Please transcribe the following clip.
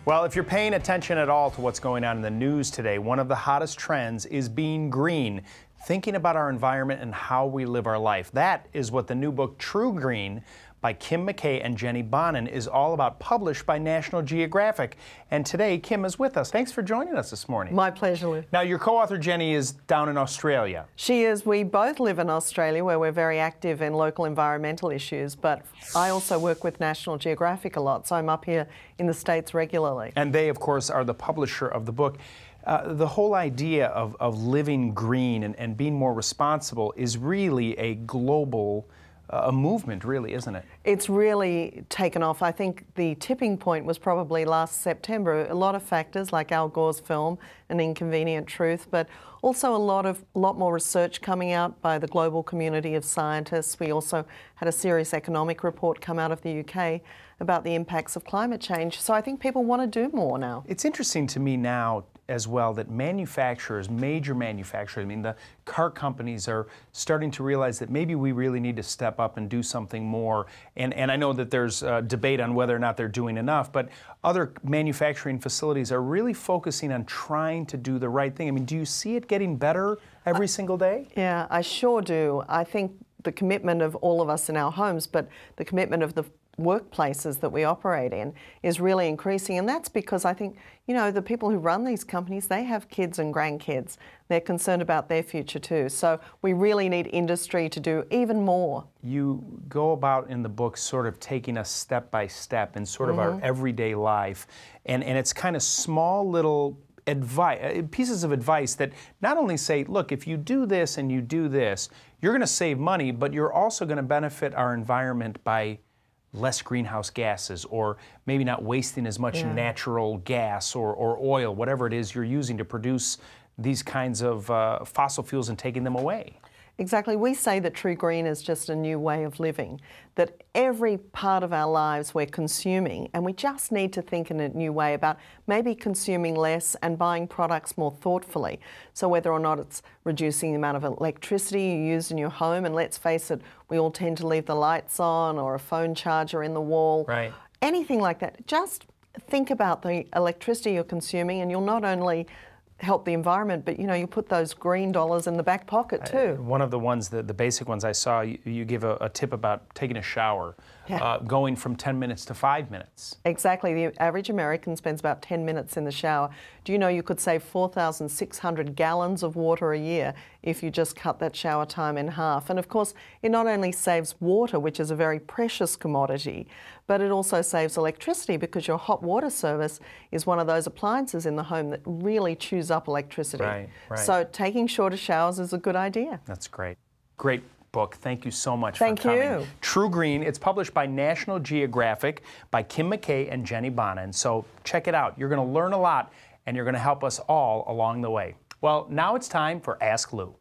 Well, if you're paying attention at all to what's going on in the news today, one of the hottest trends is being green, thinking about our environment and how we live our life. That is what the new book, True Green, by Kim McKay and Bonnin is all about, published by National Geographic. And today, Kim is with us. Thanks for joining us this morning. My pleasure, Lou. Now, your co-author, Jenny, is down in Australia. She is. We both live in Australia, where we're very active in local environmental issues, but I also work with National Geographic a lot, so I'm up here in the States regularly. And they, of course, are the publisher of the book. The whole idea of living green and being more responsible is really a global a movement, really, isn't it? It's really taken off. I think the tipping point was probably last September. A lot of factors like Al Gore's film, An Inconvenient Truth, but also a lot more research coming out by the global community of scientists. We also had a serious economic report come out of the UK about the impacts of climate change. So I think people want to do more now. It's interesting to me now as well that manufacturers, major manufacturers, I mean the car companies are starting to realize that maybe we really need to step up and do something more. And I know that there's a debate on whether or not they're doing enough, but other manufacturing facilities are really focusing on trying to do the right thing. I mean, do you see it getting better every single day? Yeah, I sure do. I think the commitment of all of us in our homes, but the commitment of the workplaces that we operate in is really increasing, and that's because I think, you know, the people who run these companies, they have kids and grandkids. They're concerned about their future too. So we really need industry to do even more. You go about in the book sort of taking us step by step in sort of our everyday life, and it's kind of small little pieces of advice that not only say, look, if you do this and you do this, you're going to save money, but you're also going to benefit our environment by less greenhouse gases, or maybe not wasting as much natural gas or oil, whatever it is you're using to produce these kinds of fossil fuels and taking them away. Exactly. We say that True Green is just a new way of living, that every part of our lives we're consuming, and we just need to think in a new way about maybe consuming less and buying products more thoughtfully. So whether or not it's reducing the amount of electricity you use in your home, and let's face it, we all tend to leave the lights on or a phone charger in the wall. Right. Anything like that. Just think about the electricity you're consuming, and you'll not only help the environment, but you know, you put those green dollars in the back pocket too. One of the ones, the basic ones I saw, you give a tip about taking a shower, going from 10 minutes to 5 minutes. Exactly. The average American spends about 10 minutes in the shower. Do you know you could save 4,600 gallons of water a year if you just cut that shower time in half? And of course, it not only saves water, which is a very precious commodity, but it also saves electricity, because your hot water service is one of those appliances in the home that really chews up electricity. Right. So taking shorter showers is a good idea. That's great. Great book. Thank you so much for coming. Thank you. True Green. It's published by National Geographic by Kim McKay and Bonnin. So check it out. You're going to learn a lot, and you're going to help us all along the way. Well, now it's time for Ask Lou.